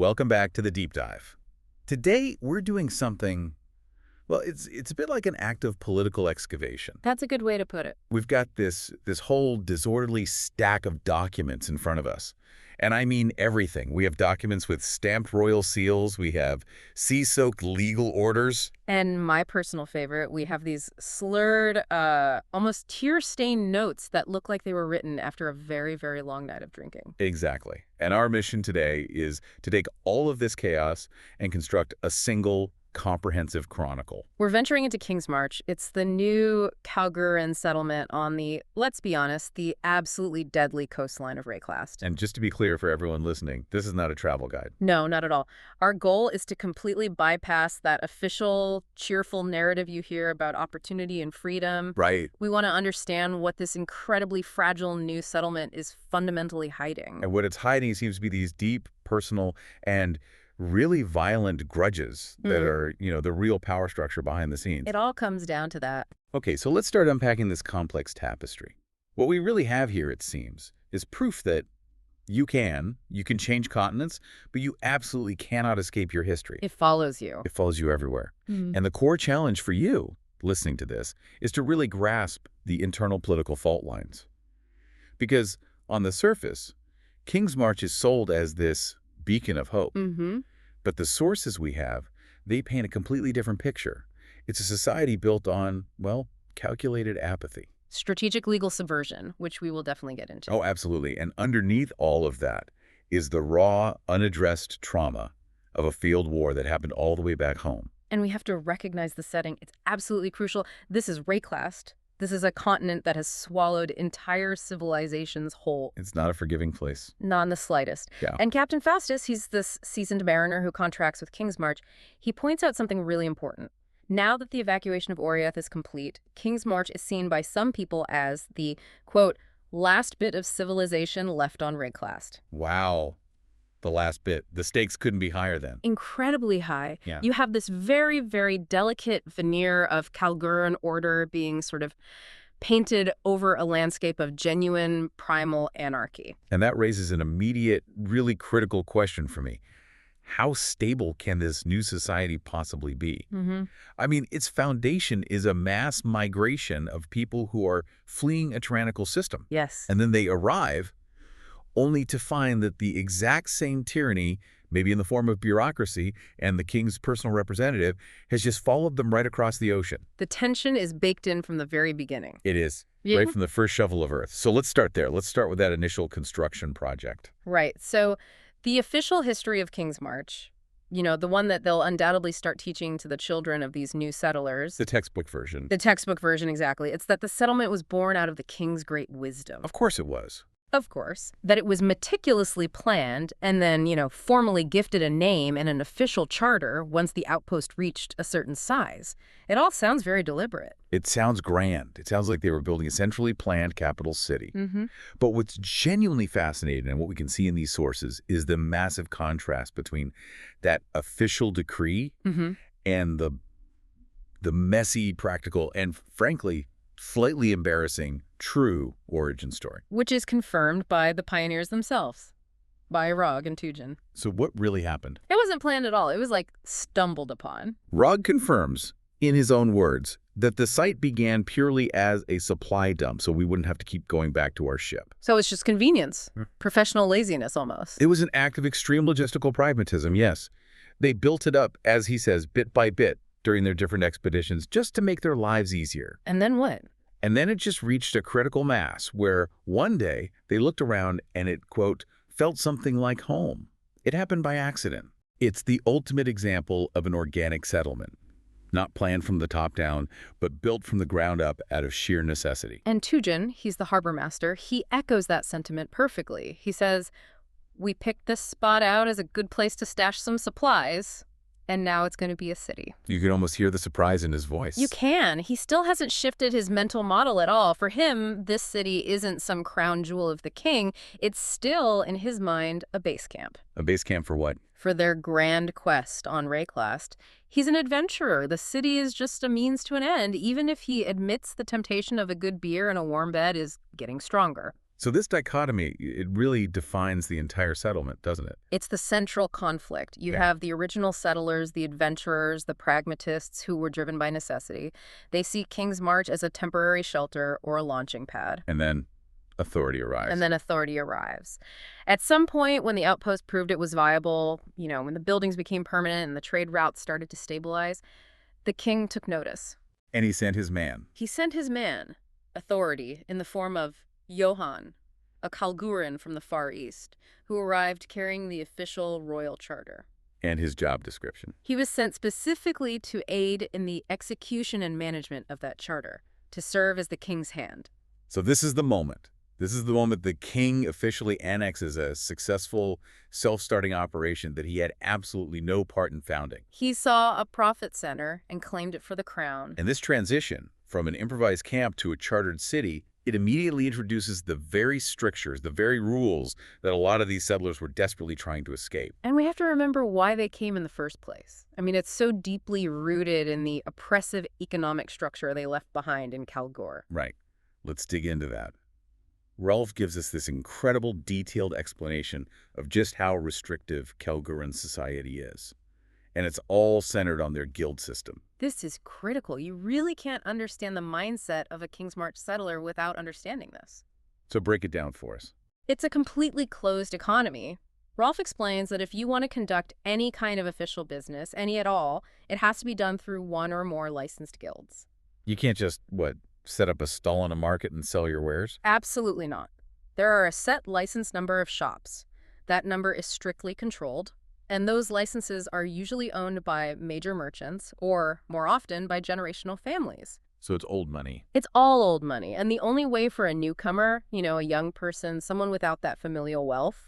welcome back to the Deep Dive. Today, we're doing something, well, it's a bit like an act of political excavation. That's a good way to put it. We've got this whole disorderly stack of documents in front of us. And I mean everything. We have documents with stamped royal seals. We have sea-soaked legal orders. And my personal favorite, we have these slurred, almost tear-stained notes that look like they were written after a very, very long night of drinking. Exactly. And our mission today is to take all of this chaos and construct a single comprehensive chronicle. We're venturing into Kingsmarch. It's the new Kalguuran settlement on the, let's be honest, the absolutely deadly coastline of Rayclast. And just to be clear for everyone listening, this is not a travel guide. No, not at all. Our goal is to completely bypass that official, cheerful narrative you hear about opportunity and freedom. Right. We want to understand what this incredibly fragile new settlement is fundamentally hiding. And what it's hiding seems to be these deep, personal, and really violent grudges that are, the real power structure behind the scenes. It all comes down to that. Okay, so let's start unpacking this complex tapestry. What we really have here, it seems, is proof that you can change continents, but you absolutely cannot escape your history. It follows you. It follows you everywhere. And the core challenge for you, listening to this, is to really grasp the internal political fault lines. Because on the surface, Kingsmarch is sold as this beacon of hope. But the sources we have, they paint a completely different picture. It's a society built on, well, calculated apathy. Strategic legal subversion, which we will definitely get into. Oh, absolutely. And underneath all of that is the raw, unaddressed trauma of a field war that happened all the way back home. And we have to recognize the setting. It's absolutely crucial. This is Rayclast. This is a continent that has swallowed entire civilizations whole. It's not a forgiving place. Not in the slightest. Yeah. And Captain Faustus, he's this seasoned mariner who contracts with Kingsmarch. He points out something really important. Now that the evacuation of Oriath is complete, Kingsmarch is seen by some people as the, quote, last bit of civilization left on Rayclast. Wow. The last bit. The stakes couldn't be higher then. Incredibly high. Yeah. You have this very, very delicate veneer of Kalguuran order being sort of painted over a landscape of genuine primal anarchy. And that raises an immediate, really critical question for me. How stable can this new society possibly be? I mean, its foundation is a mass migration of people who are fleeing a tyrannical system. Yes. And then they arrive only to find that the exact same tyranny, maybe in the form of bureaucracy, and the king's personal representative, has just followed them right across the ocean. The tension is baked in from the very beginning. It is, Yeah. right from the first shovel of earth. So let's start there. Let's start with that initial construction project. Right. So the official history of Kingsmarch, the one that they'll undoubtedly start teaching to the children of these new settlers. The textbook version. The textbook version, exactly. It's that the settlement was born out of the king's great wisdom. Of course it was. Of course. That it was meticulously planned and then, formally gifted a name and an official charter once the outpost reached a certain size. It all sounds very deliberate. It sounds grand. It sounds like they were building a centrally planned capital city. But what's genuinely fascinating and what we can see in these sources is the massive contrast between that official decree and the messy, practical, and frankly, slightly embarrassing true origin story. Which is confirmed by the pioneers themselves, by Rog and Tujen. So what really happened? It wasn't planned at all. It was like stumbled upon. Rog confirms, in his own words, that the site began purely as a supply dump, so we wouldn't have to keep going back to our ship. So it's just convenience, professional laziness almost. It was an act of extreme logistical pragmatism, yes. They built it up, as he says, bit by bit during their different expeditions just to make their lives easier. And then what? And then it just reached a critical mass where one day they looked around and it, quote, felt something like home. It happened by accident. It's the ultimate example of an organic settlement. Not planned from the top down, but built from the ground up out of sheer necessity. And Tujen, he's the harbor master, he echoes that sentiment perfectly. He says, we picked this spot out as a good place to stash some supplies, and now it's going to be a city. You can almost hear the surprise in his voice. You can. He still hasn't shifted his mental model at all. For him, this city isn't some crown jewel of the king. It's still, in his mind, a base camp. A base camp for what? For their grand quest on Rayclast. He's an adventurer. The city is just a means to an end, even if he admits the temptation of a good beer and a warm bed is getting stronger. So this dichotomy, it really defines the entire settlement, doesn't it? It's the central conflict. You Yeah. have the original settlers, the adventurers, the pragmatists who were driven by necessity. They see Kingsmarch as a temporary shelter or a launching pad. And then authority arrives. And then authority arrives. At some point, when the outpost proved it was viable, when the buildings became permanent and the trade routes started to stabilize, the king took notice. And he sent his man. He sent his man, authority, in the form of Johann, a Kalguuran from the Far East, who arrived carrying the official royal charter. And his job description. He was sent specifically to aid in the execution and management of that charter, to serve as the king's hand. So this is the moment. This is the moment the king officially annexes a successful, self-starting operation that he had absolutely no part in founding. He saw a profit center and claimed it for the crown. And this transition from an improvised camp to a chartered city, it immediately introduces the very strictures, the very rules that a lot of these settlers were desperately trying to escape. And we have to remember why they came in the first place. I mean, it's so deeply rooted in the oppressive economic structure they left behind in Kalguuran. Right. Let's dig into that. Rolf gives us this incredible detailed explanation of just how restrictive Kalguuran society is. And it's all centered on their guild system. This is critical. You really can't understand the mindset of a Kingsmarch settler without understanding this. So break it down for us. It's a completely closed economy. Rolf explains that if you want to conduct any kind of official business, any at all, it has to be done through one or more licensed guilds. You can't just, set up a stall in a market and sell your wares? Absolutely not. There are a set licensed number of shops. That number is strictly controlled, and those licenses are usually owned by major merchants or, more often, by generational families. So it's old money. It's all old money, and the only way for a newcomer, a young person, someone without that familial wealth,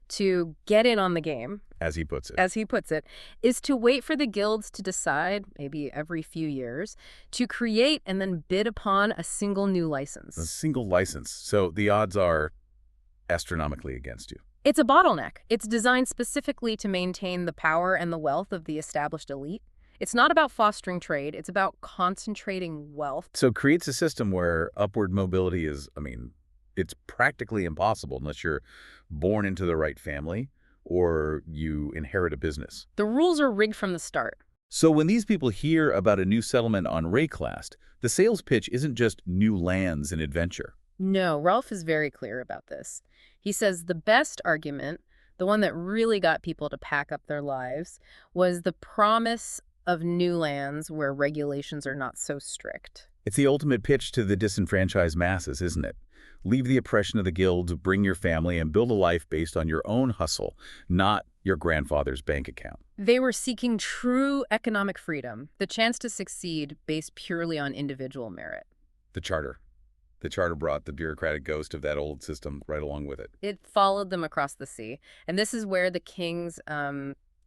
to get in on the game, As he puts it. is to wait for the guilds to decide, maybe every few years, to create and then bid upon a single new license. A single license. So the odds are astronomically against you. It's a bottleneck. It's designed specifically to maintain the power and the wealth of the established elite. It's not about fostering trade. It's about concentrating wealth. So it creates a system where upward mobility is, it's practically impossible unless you're born into the right family or you inherit a business. The rules are rigged from the start. So when these people hear about a new settlement on Rayclast, the sales pitch isn't just new lands and adventure. No, Rolf is very clear about this. He says the best argument, the one that really got people to pack up their lives, was the promise of new lands where regulations are not so strict. It's the ultimate pitch to the disenfranchised masses, isn't it? Leave the oppression of the guilds, bring your family, and build a life based on your own hustle, not your grandfather's bank account. They were seeking true economic freedom, the chance to succeed based purely on individual merit. The charter. The charter brought the bureaucratic ghost of that old system right along with it. It followed them across the sea. And this is where the king's,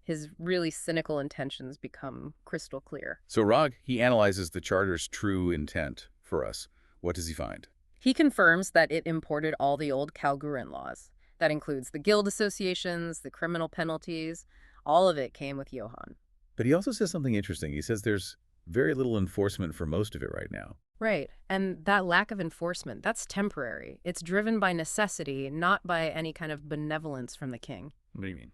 his really cynical intentions become crystal clear. So Rog, he analyzes the charter's true intent for us. What does he find? He confirms that it imported all the old Kalguuran laws. That includes the guild associations, the criminal penalties. All of it came with Johann. But he also says something interesting. He says there's very little enforcement for most of it right now. Right. And that lack of enforcement, that's temporary. It's driven by necessity, not by any kind of benevolence from the king. What do you mean?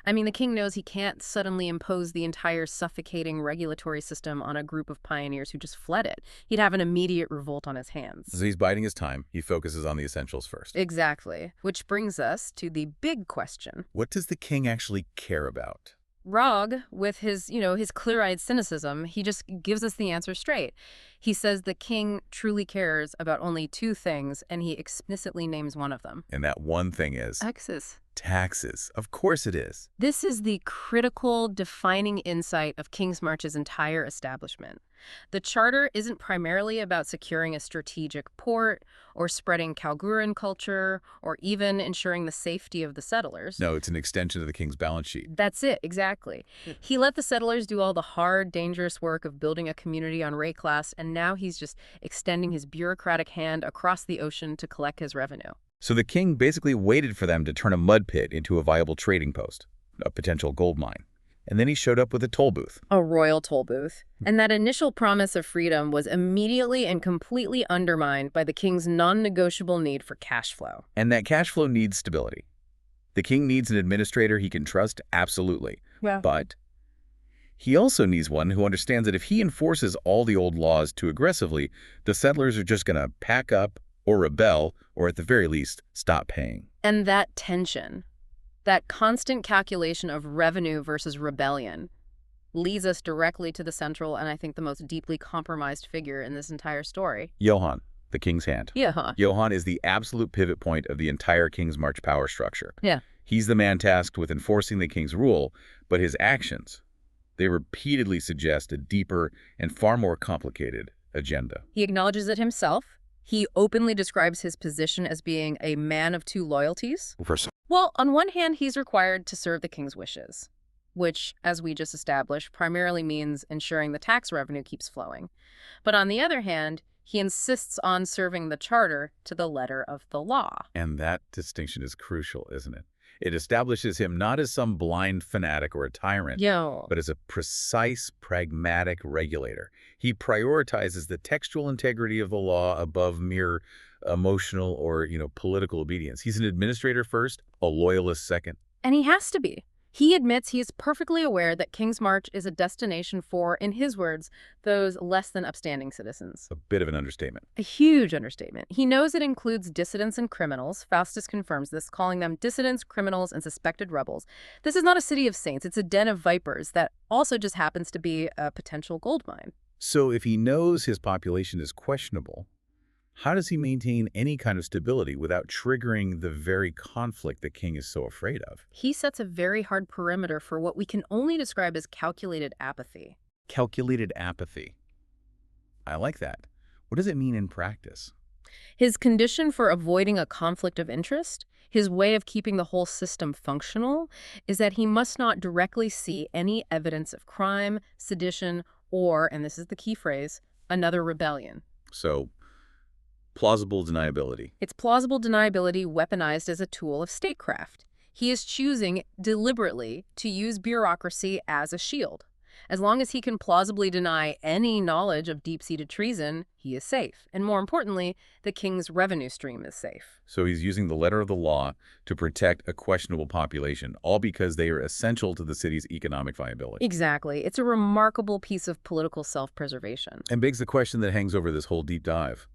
I mean, the king knows he can't suddenly impose the entire suffocating regulatory system on a group of pioneers who just fled it. He'd have an immediate revolt on his hands. So he's biding his time. He focuses on the essentials first. Exactly. Which brings us to the big question. What does the king actually care about? Rog, with his, his clear-eyed cynicism, he just gives us the answer straight. He says the king truly cares about only two things, and he explicitly names one of them. And that one thing is? Taxes. Taxes. Of course it is. This is the critical, defining insight of Kingsmarch's entire establishment. The charter isn't primarily about securing a strategic port or spreading Kalguuran culture or even ensuring the safety of the settlers. No, it's an extension of the king's balance sheet. That's it, exactly. He let the settlers do all the hard, dangerous work of building a community on Rayclast, and now he's just extending his bureaucratic hand across the ocean to collect his revenue. So the king basically waited for them to turn a mud pit into a viable trading post, a potential gold mine. And then he showed up with a toll booth. A royal toll booth. And that initial promise of freedom was immediately and completely undermined by the king's non-negotiable need for cash flow. And that cash flow needs stability. The king needs an administrator he can trust, absolutely. Yeah. But he also needs one who understands that if he enforces all the old laws too aggressively, the settlers are just going to pack up or rebel, or at the very least, stop paying. And that tension, that constant calculation of revenue versus rebellion, leads us directly to the central and I think the most deeply compromised figure in this entire story. Johann, the king's hand. Yeah. Johann is the absolute pivot point of the entire Kingsmarch power structure. Yeah. He's the man tasked with enforcing the king's rule, but his actions, they repeatedly suggest a deeper and far more complicated agenda. He acknowledges it himself. He openly describes his position as being a man of two loyalties. Well, on one hand, he's required to serve the king's wishes, which, as we just established, primarily means ensuring the tax revenue keeps flowing. But on the other hand, he insists on serving the charter to the letter of the law. And that distinction is crucial, isn't it? It establishes him not as some blind fanatic or a tyrant, but as a precise, pragmatic regulator. He prioritizes the textual integrity of the law above mere emotional or, political obedience. He's an administrator first, a loyalist second. And he has to be. He admits he is perfectly aware that Kingsmarch is a destination for, in his words, those less than upstanding citizens. A bit of an understatement. A huge understatement. He knows it includes dissidents and criminals. Faustus confirms this, calling them dissidents, criminals, and suspected rebels. This is not a city of saints. It's a den of vipers that also just happens to be a potential gold mine. So if he knows his population is questionable, how does he maintain any kind of stability without triggering the very conflict the king is so afraid of? He sets a very hard perimeter for what we can only describe as calculated apathy. Calculated apathy. I like that. What does it mean in practice? His condition for avoiding a conflict of interest, his way of keeping the whole system functional, is that he must not directly see any evidence of crime, sedition, or, and this is the key phrase, another rebellion. So, plausible deniability. It's plausible deniability weaponized as a tool of statecraft. He is choosing deliberately to use bureaucracy as a shield. As long as he can plausibly deny any knowledge of deep-seated treason, he is safe. And more importantly, the king's revenue stream is safe. So he's using the letter of the law to protect a questionable population, all because they are essential to the city's economic viability. Exactly. It's a remarkable piece of political self-preservation. And begs the question that hangs over this whole deep dive.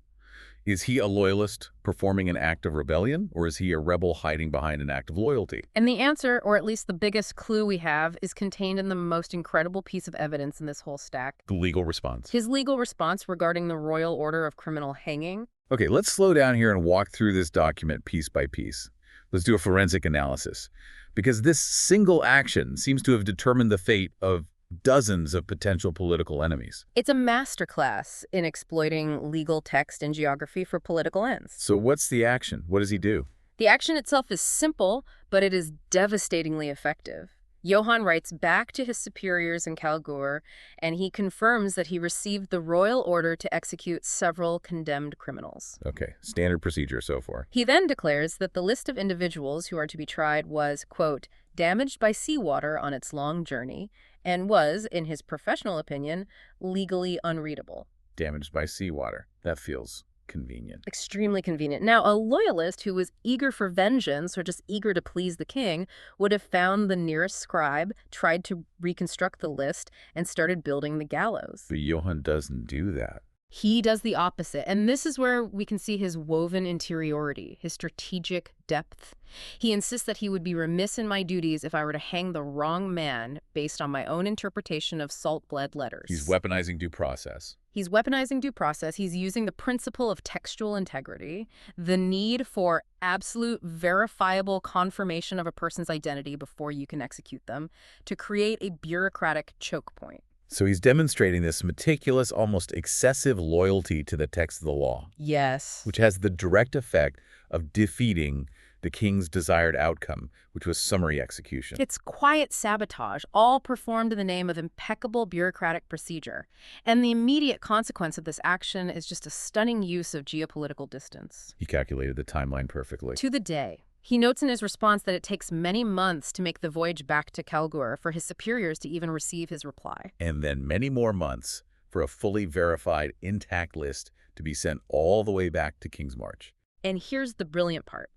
Is he a loyalist performing an act of rebellion, or is he a rebel hiding behind an act of loyalty? And the answer, or at least the biggest clue we have, is contained in the most incredible piece of evidence in this whole stack. The legal response. His legal response regarding the royal order of criminal hanging. Okay, let's slow down here and walk through this document piece by piece. Let's do a forensic analysis, because this single action seems to have determined the fate of dozens of potential political enemies. It's a masterclass in exploiting legal text and geography for political ends. So what's the action? What does he do? The action itself is simple, but it is devastatingly effective. Johann writes back to his superiors in Kalguuran, and he confirms that he received the royal order to execute several condemned criminals. Okay, standard procedure so far. He then declares that the list of individuals who are to be tried was, quote, damaged by seawater on its long journey, and was, in his professional opinion, legally unreadable. Damaged by seawater. That feels convenient. Extremely convenient. Now, a loyalist who was eager for vengeance or just eager to please the king would have found the nearest scribe, tried to reconstruct the list, and started building the gallows. But Johann doesn't do that. He does the opposite, and this is where we can see his woven interiority, his strategic depth. He insists that he would be remiss in my duties if I were to hang the wrong man based on my own interpretation of salt-bled letters. He's weaponizing due process. He's weaponizing due process. He's using the principle of textual integrity, the need for absolute verifiable confirmation of a person's identity before you can execute them, to create a bureaucratic choke point. So he's demonstrating this meticulous, almost excessive loyalty to the text of the law. Yes. Which has the direct effect of defeating the king's desired outcome, which was summary execution. It's quiet sabotage, all performed in the name of impeccable bureaucratic procedure. And the immediate consequence of this action is just a stunning use of geopolitical distance. He calculated the timeline perfectly. To the day. He notes in his response that it takes many months to make the voyage back to Kalguur for his superiors to even receive his reply. And then many more months for a fully verified, intact list to be sent all the way back to Kingsmarch. And here's the brilliant part.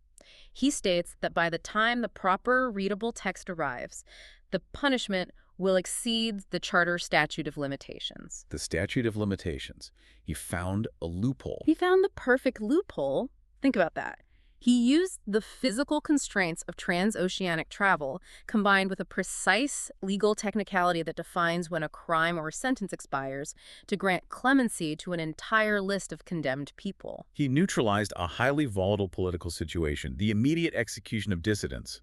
He states that by the time the proper readable text arrives, the punishment will exceed the Charter statute of limitations. The statute of limitations. He found a loophole. He found the perfect loophole. Think about that. He used the physical constraints of transoceanic travel combined with a precise legal technicality that defines when a crime or a sentence expires to grant clemency to an entire list of condemned people. He neutralized a highly volatile political situation, the immediate execution of dissidents,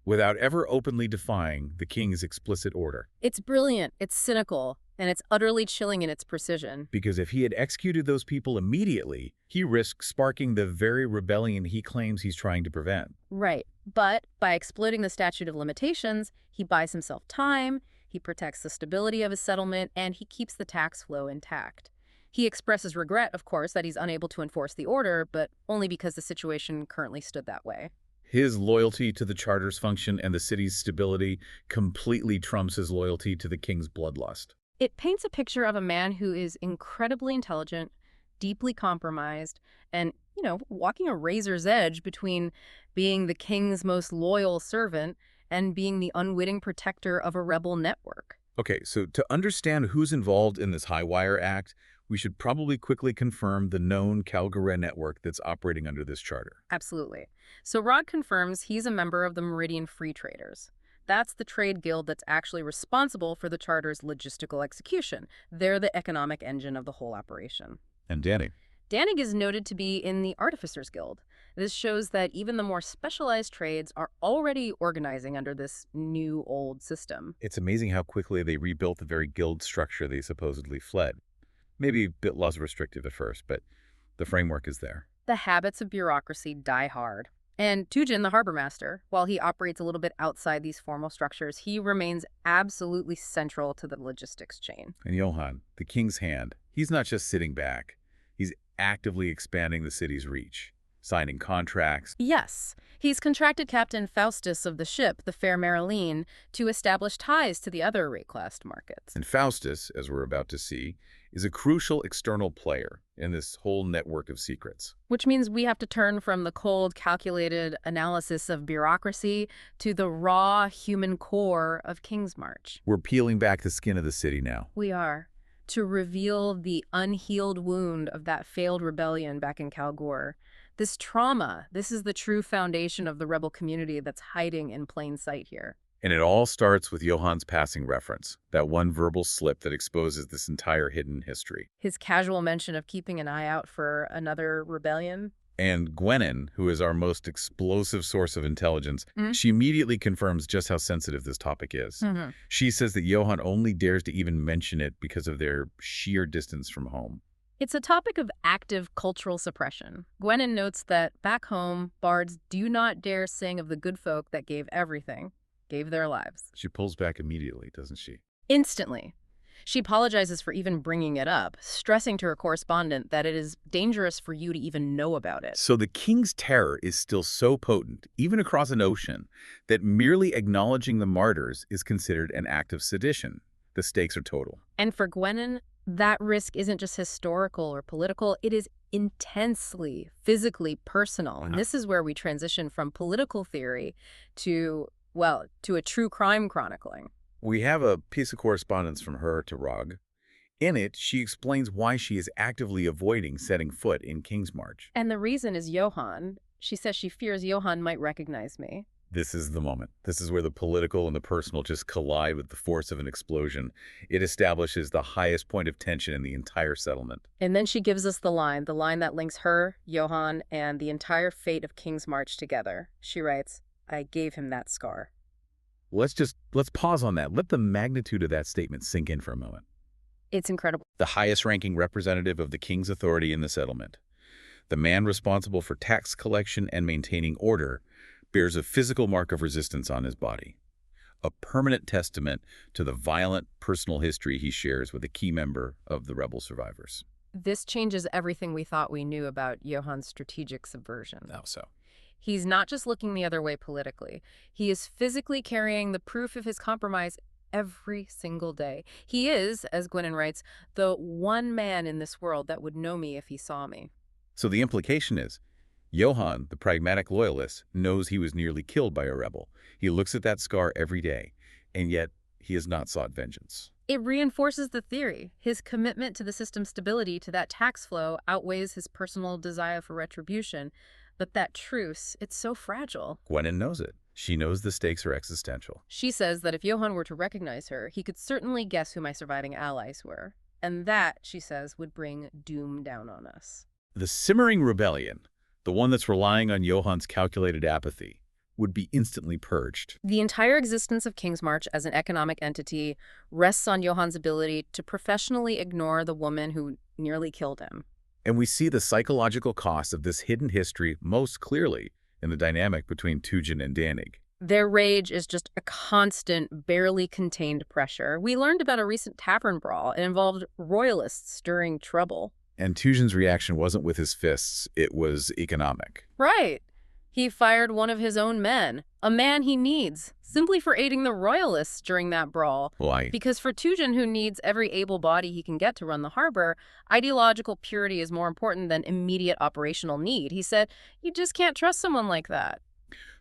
without ever openly defying the king's explicit order. It's brilliant, it's cynical, and it's utterly chilling in its precision. Because if he had executed those people immediately, he risked sparking the very rebellion he claims he's trying to prevent. Right. But by exploiting the statute of limitations, he buys himself time, he protects the stability of his settlement, and he keeps the tax flow intact. He expresses regret, of course, that he's unable to enforce the order, but only because the situation currently stood that way. His loyalty to the Charter's function and the city's stability completely trumps his loyalty to the king's bloodlust. It paints a picture of a man who is incredibly intelligent, deeply compromised, and, walking a razor's edge between being the king's most loyal servant and being the unwitting protector of a rebel network. Okay, so to understand who's involved in this high-wire act, we should probably quickly confirm the known Kalguuran network that's operating under this charter. Absolutely. So Rod confirms he's a member of the Meridian Free Traders. That's the trade guild that's actually responsible for the charter's logistical execution. They're the economic engine of the whole operation. And Danny? Danig is noted to be in the Artificers Guild. This shows that even the more specialized trades are already organizing under this new old system. It's amazing how quickly they rebuilt the very guild structure they supposedly fled. Maybe a bit less restrictive at first, but the framework is there. The habits of bureaucracy die hard. And Tujin, the harbor master, while he operates a little bit outside these formal structures, he remains absolutely central to the logistics chain. And Johann, the king's hand, he's not just sitting back. He's actively expanding the city's reach, signing contracts. Yes, he's contracted Captain Faustus of the ship, the Fair Mariline, to establish ties to the other rate-classed markets. And Faustus, as we're about to see, is a crucial external player in this whole network of secrets. Which means we have to turn from the cold, calculated analysis of bureaucracy to the raw human core of Kingsmarch. We're peeling back the skin of the city now. We are. To reveal the unhealed wound of that failed rebellion back in Kalguur. This trauma, this is the true foundation of the rebel community that's hiding in plain sight here. And it all starts with Johann's passing reference, that one verbal slip that exposes this entire hidden history. His casual mention of keeping an eye out for another rebellion. And Gwenin, who is our most explosive source of intelligence, she immediately confirms just how sensitive this topic is. She says that Johann only dares to even mention it because of their sheer distance from home. It's a topic of active cultural suppression. Gwenin notes that back home, bards do not dare sing of the good folk that gave everything, gave their lives. She pulls back immediately, doesn't she? Instantly. She apologizes for even bringing it up, stressing to her correspondent that it is dangerous for you to even know about it. So the king's terror is still so potent, even across an ocean, that merely acknowledging the martyrs is considered an act of sedition. The stakes are total. And for Gwenin, that risk isn't just historical or political, it is intensely, physically personal. And this is where we transition from political theory to a true crime chronicling. We have a piece of correspondence from her to Rog. In it, she explains why she is actively avoiding setting foot in Kingsmarch. And the reason is Johann. She says she fears Johann might recognize me. This is the moment. This is where the political and the personal just collide with the force of an explosion. It establishes the highest point of tension in the entire settlement. And then she gives us the line that links her, Johann, and the entire fate of Kingsmarch together. She writes, "I gave him that scar." Let's pause on that. Let the magnitude of that statement sink in for a moment. It's incredible. The highest ranking representative of the king's authority in the settlement, the man responsible for tax collection and maintaining order, bears a physical mark of resistance on his body, a permanent testament to the violent personal history he shares with a key member of the rebel survivors. This changes everything we thought we knew about Johann's strategic subversion. How so? He's not just looking the other way politically. He is physically carrying the proof of his compromise every single day. He is, as Gwennon writes, the one man in this world that would know me if he saw me. So the implication is, Johann, the pragmatic loyalist, knows he was nearly killed by a rebel. He looks at that scar every day, and yet he has not sought vengeance. It reinforces the theory. His commitment to the system's stability, to that tax flow, outweighs his personal desire for retribution. But that truce, it's so fragile. Gwennon knows it. She knows the stakes are existential. She says that if Johann were to recognize her, he could certainly guess who my surviving allies were. And that, she says, would bring doom down on us. The simmering rebellion, the one that's relying on Johann's calculated apathy, would be instantly purged. The entire existence of Kingsmarch as an economic entity rests on Johann's ability to professionally ignore the woman who nearly killed him. And we see the psychological cost of this hidden history most clearly in the dynamic between Tujen and Danig. Their rage is just a constant, barely contained pressure. We learned about a recent tavern brawl. It involved royalists stirring trouble. And Tujen's reaction wasn't with his fists, it was economic. Right. He fired one of his own men, a man he needs, simply for aiding the royalists during that brawl. Why? Because for Tujen, who needs every able body he can get to run the harbor, ideological purity is more important than immediate operational need. He said, you just can't trust someone like that.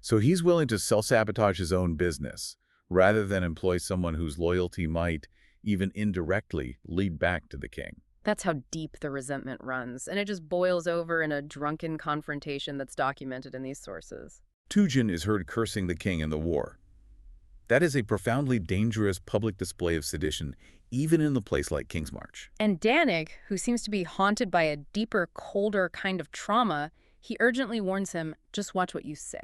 So he's willing to self-sabotage his own business, rather than employ someone whose loyalty might, even indirectly, lead back to the king. That's how deep the resentment runs, and it just boils over in a drunken confrontation that's documented in these sources. Tujen is heard cursing the king in the war. That is a profoundly dangerous public display of sedition, even in a place like Kingsmarch. And Danig, who seems to be haunted by a deeper, colder kind of trauma, he urgently warns him, just watch what you say.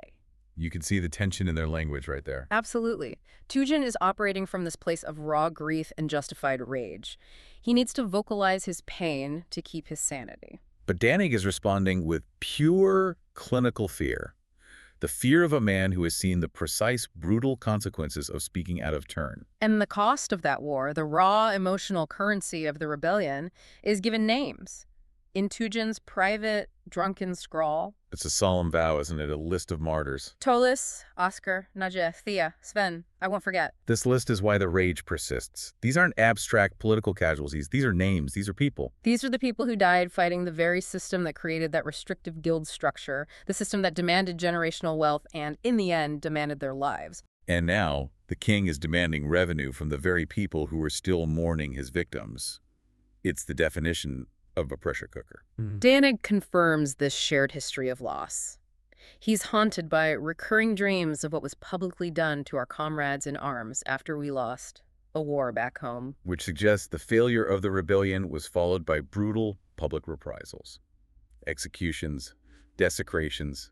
You can see the tension in their language right there. Absolutely. Tujen is operating from this place of raw grief and justified rage. He needs to vocalize his pain to keep his sanity. But Danig is responding with pure clinical fear. The fear of a man who has seen the precise, brutal consequences of speaking out of turn. And the cost of that war, the raw emotional currency of the rebellion, is given names. In Tujen's private, drunken scrawl. It's a solemn vow, isn't it? A list of martyrs. Tolis, Oscar, Nadja, Thea, Sven. I won't forget. This list is why the rage persists. These aren't abstract political casualties. These are names. These are people. These are the people who died fighting the very system that created that restrictive guild structure, the system that demanded generational wealth and, in the end, demanded their lives. And now, the king is demanding revenue from the very people who are still mourning his victims. It's the definition of a pressure cooker. Danig confirms this shared history of loss. He's haunted by recurring dreams of what was publicly done to our comrades in arms after we lost a war back home. Which suggests the failure of the rebellion was followed by brutal public reprisals, executions, desecrations,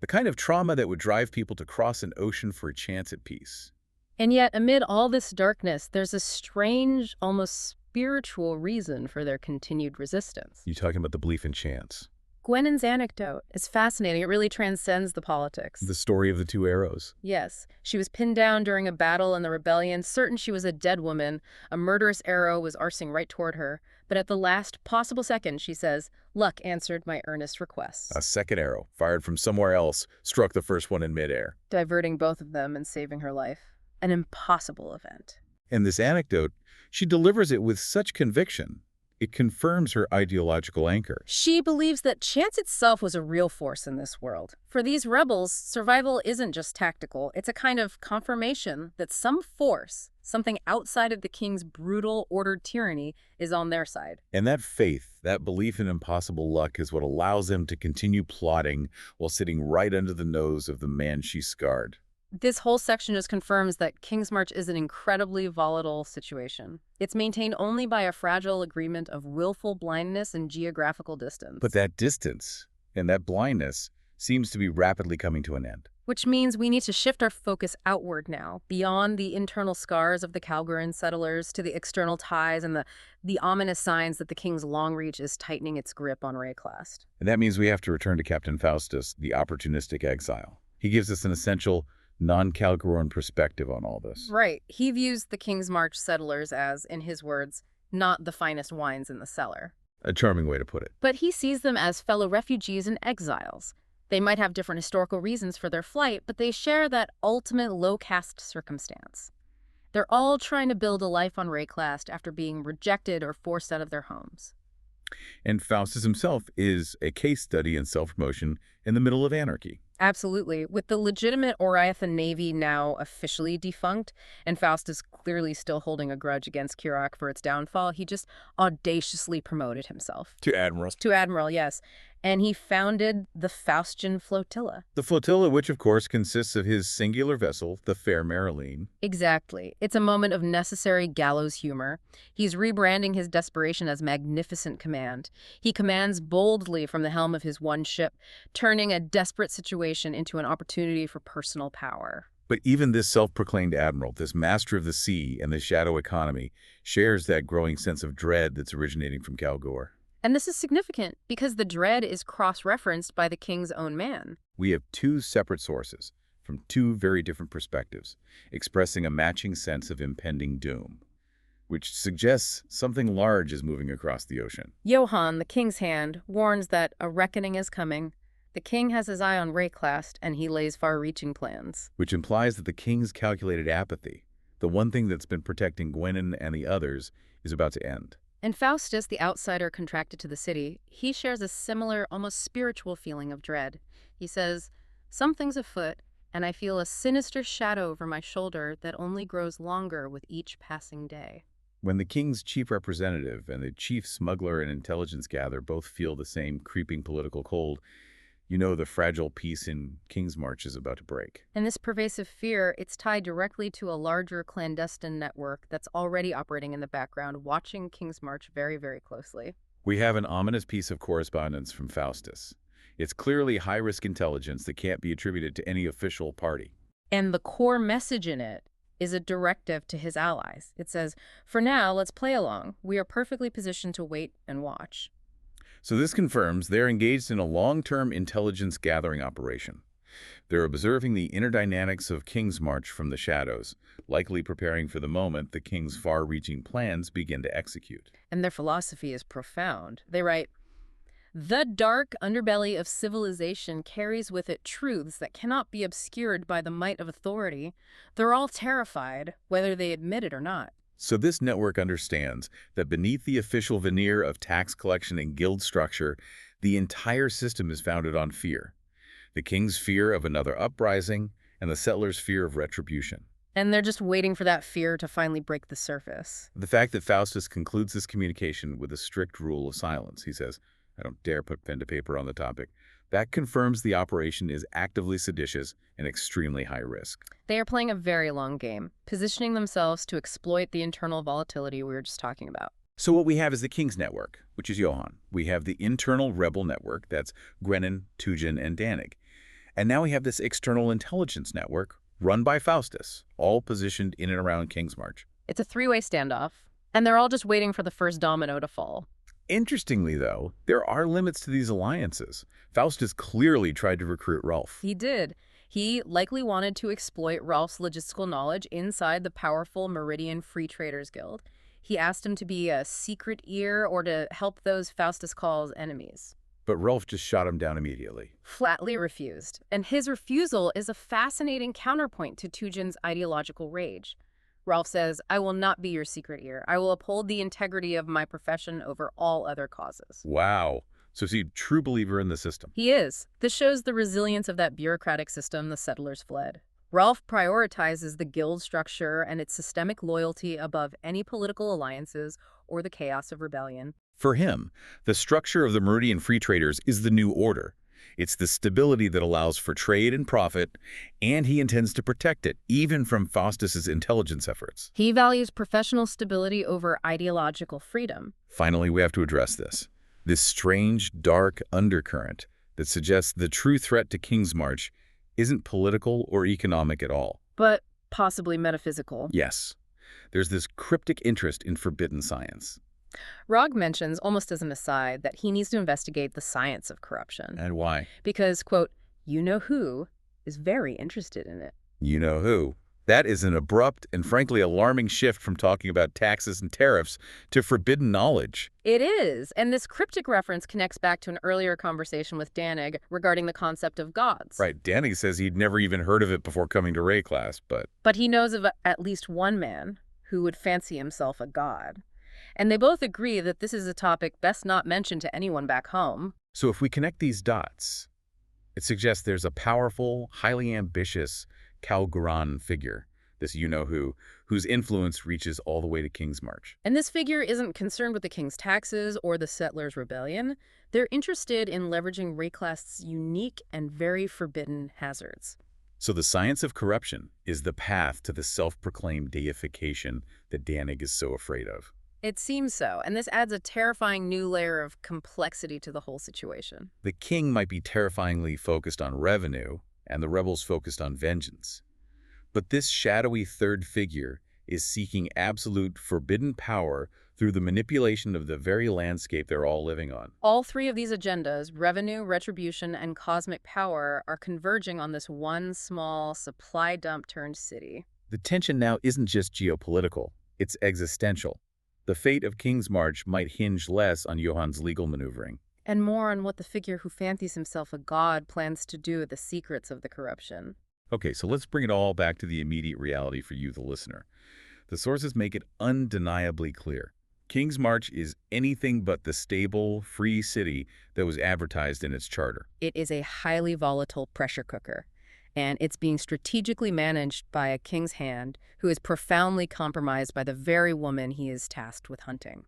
the kind of trauma that would drive people to cross an ocean for a chance at peace. And yet, amid all this darkness, there's a strange, almost spiritual reason for their continued resistance. You talking about the belief in chance? Gwennon's anecdote is fascinating. It really transcends the politics. The story of the two arrows. Yes. She was pinned down during a battle in the rebellion, certain she was a dead woman. A murderous arrow was arcing right toward her. But at the last possible second, she says, luck answered my earnest requests. A second arrow, fired from somewhere else, struck the first one in midair, diverting both of them and saving her life. An impossible event. In this anecdote, she delivers it with such conviction. It confirms her ideological anchor. She believes that chance itself was a real force in this world. For these rebels, survival isn't just tactical. It's a kind of confirmation that some force, something outside of the king's brutal, ordered tyranny, is on their side. And that faith, that belief in impossible luck, is what allows them to continue plotting while sitting right under the nose of the man she scarred. This whole section just confirms that Kingsmarch is an incredibly volatile situation. It's maintained only by a fragile agreement of willful blindness and geographical distance. But that distance and that blindness seems to be rapidly coming to an end. Which means we need to shift our focus outward now, beyond the internal scars of the Kalguuran settlers to the external ties and the ominous signs that the king's long reach is tightening its grip on Rayclast. And that means we have to return to Captain Faustus, the opportunistic exile. He gives us an essential non-Kalguuran perspective on all this. Right. He views the Kingsmarch settlers as, in his words, not the finest wines in the cellar. A charming way to put it. But he sees them as fellow refugees and exiles. They might have different historical reasons for their flight, but they share that ultimate low-caste circumstance. They're all trying to build a life on Rayclast after being rejected or forced out of their homes. And Faustus himself is a case study in self-promotion in the middle of anarchy. Absolutely. With the legitimate Oriathan navy now officially defunct, and Faustus clearly still holding a grudge against Kirak for its downfall, he just audaciously promoted himself. To admiral. To admiral, yes. And he founded the Faustian Flotilla. The flotilla, which of course consists of his singular vessel, the Fair Marilyn. Exactly. It's a moment of necessary gallows humor. He's rebranding his desperation as magnificent command. He commands boldly from the helm of his one ship, turning a desperate situation into an opportunity for personal power. But even this self-proclaimed admiral, this master of the sea and the shadow economy, shares that growing sense of dread that's originating from Kalguuran. And this is significant because the dread is cross-referenced by the king's own man. We have two separate sources from two very different perspectives, expressing a matching sense of impending doom, which suggests something large is moving across the ocean. Johann, the king's hand, warns that a reckoning is coming. The king has his eye on Rayclast, and he lays far-reaching plans. Which implies that the king's calculated apathy, the one thing that's been protecting Gwenin and the others, is about to end. And Faustus, the outsider contracted to the city, he shares a similar, almost spiritual feeling of dread. He says, "Something's afoot, and I feel a sinister shadow over my shoulder that only grows longer with each passing day." When the king's chief representative and the chief smuggler and intelligence gatherer both feel the same creeping political cold, you know the fragile peace in Kingsmarch is about to break. And this pervasive fear, it's tied directly to a larger clandestine network that's already operating in the background, watching Kingsmarch very, very closely. We have an ominous piece of correspondence from Faustus. It's clearly high-risk intelligence that can't be attributed to any official party. And the core message in it is a directive to his allies. It says, "For now, let's play along. We are perfectly positioned to wait and watch." So this confirms they're engaged in a long-term intelligence gathering operation. They're observing the inner dynamics of Kingsmarch from the shadows, likely preparing for the moment the king's far-reaching plans begin to execute. And their philosophy is profound. They write, "The dark underbelly of civilization carries with it truths that cannot be obscured by the might of authority. They're all terrified, whether they admit it or not." So this network understands that beneath the official veneer of tax collection and guild structure, the entire system is founded on fear. The king's fear of another uprising and the settlers' fear of retribution. And they're just waiting for that fear to finally break the surface. The fact that Faustus concludes this communication with a strict rule of silence, he says, "I don't dare put pen to paper on the topic," that confirms the operation is actively seditious and extremely high risk. They are playing a very long game, positioning themselves to exploit the internal volatility we were just talking about. So what we have is the King's Network, which is Johann. We have the internal rebel network, that's Gwenin, Tujen, and Danig. And now we have this external intelligence network run by Faustus, all positioned in and around Kingsmarch. It's a three-way standoff, and they're all just waiting for the first domino to fall. Interestingly, though, there are limits to these alliances. Faustus clearly tried to recruit Rolf. He did. He likely wanted to exploit Rolf's logistical knowledge inside the powerful Meridian Free Traders Guild. He asked him to be a secret ear or to help those Faustus calls enemies. But Rolf just shot him down immediately. Flatly refused. And his refusal is a fascinating counterpoint to Tujen's ideological rage. Rolf says, "I will not be your secret ear. I will uphold the integrity of my profession over all other causes." Wow. So is he a true believer in the system? He is. This shows the resilience of that bureaucratic system the settlers fled. Rolf prioritizes the guild structure and its systemic loyalty above any political alliances or the chaos of rebellion. For him, the structure of the Meridian Free Traders is the new order. It's the stability that allows for trade and profit, and he intends to protect it, even from Faustus's intelligence efforts. He values professional stability over ideological freedom. Finally, we have to address this strange, dark undercurrent that suggests the true threat to Kingsmarch isn't political or economic at all. But possibly metaphysical. Yes. There's this cryptic interest in forbidden science. Rog mentions, almost as an aside, that he needs to investigate the science of corruption. And why? Because, quote, "you know who is very interested in it." You know who? That is an abrupt and frankly alarming shift from talking about taxes and tariffs to forbidden knowledge. It is, and this cryptic reference connects back to an earlier conversation with Danig regarding the concept of gods. Right, Danny says he'd never even heard of it before coming to Ray class, but But he knows of at least one man who would fancy himself a god. And they both agree that this is a topic best not mentioned to anyone back home. so if we connect these dots, it suggests there's a powerful, highly ambitious Kalguuran figure, this you-know-who, whose influence reaches all the way to Kingsmarch. And this figure isn't concerned with the king's taxes or the settlers' rebellion. They're interested in leveraging Rayclast's unique and very forbidden hazards. So the science of corruption is the path to the self-proclaimed deification that Danig is so afraid of. It seems so, and this adds a terrifying new layer of complexity to the whole situation. The king might be terrifyingly focused on revenue, and the rebels focused on vengeance. But this shadowy third figure is seeking absolute forbidden power through the manipulation of the very landscape they're all living on. All three of these agendas, revenue, retribution, and cosmic power, are converging on this one small supply dump-turned city. The tension now isn't just geopolitical, it's existential. The fate of Kingsmarch might hinge less on Johann's legal maneuvering. And more on what the figure who fancies himself a god plans to do with the secrets of the corruption. Okay, so let's bring it all back to the immediate reality for you, the listener. The sources make it undeniably clear. Kingsmarch is anything but the stable, free city that was advertised in its charter. It is a highly volatile pressure cooker, and it's being strategically managed by a king's hand who is profoundly compromised by the very woman he is tasked with hunting.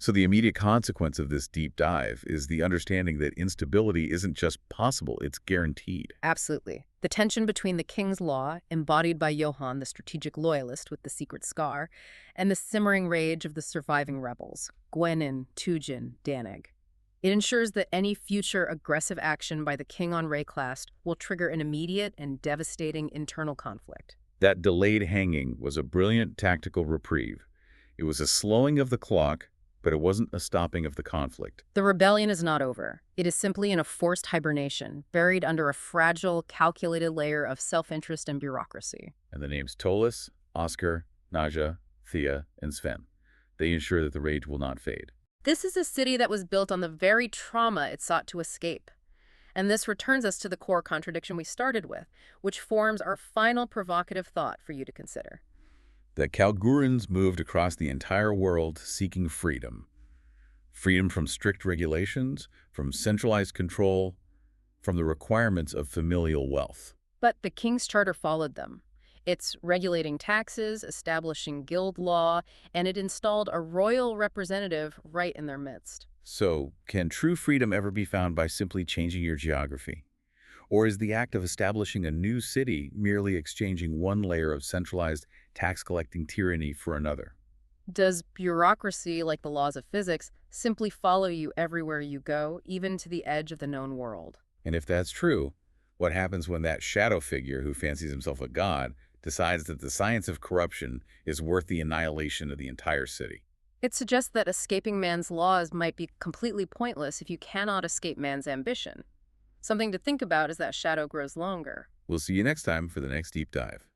So the immediate consequence of this deep dive is the understanding that instability isn't just possible, it's guaranteed. Absolutely. The tension between the king's law, embodied by Johann, the strategic loyalist with the secret scar, and the simmering rage of the surviving rebels, Gwenin, Tujin, Danig. It ensures that any future aggressive action by the king on Rayclast will trigger an immediate and devastating internal conflict. That delayed hanging was a brilliant tactical reprieve. It was a slowing of the clock, but it wasn't a stopping of the conflict. The rebellion is not over. It is simply in a forced hibernation, buried under a fragile, calculated layer of self-interest and bureaucracy. And the names Tolis, Oscar, Naja, Thea, and Sven. They ensure that the rage will not fade. This is a city that was built on the very trauma it sought to escape. And this returns us to the core contradiction we started with, which forms our final provocative thought for you to consider. The Kalguurans moved across the entire world seeking freedom. Freedom from strict regulations, from centralized control, from the requirements of familial wealth. But the King's Charter followed them. It's regulating taxes, establishing guild law, and it installed a royal representative right in their midst. So, can true freedom ever be found by simply changing your geography? Or is the act of establishing a new city merely exchanging one layer of centralized tax-collecting tyranny for another? Does bureaucracy, like the laws of physics, simply follow you everywhere you go, even to the edge of the known world? And if that's true, what happens when that shadow figure who fancies himself a god decides that the science of corruption is worth the annihilation of the entire city? It suggests that escaping man's laws might be completely pointless if you cannot escape man's ambition. Something to think about as that shadow grows longer. We'll see you next time for the next deep dive.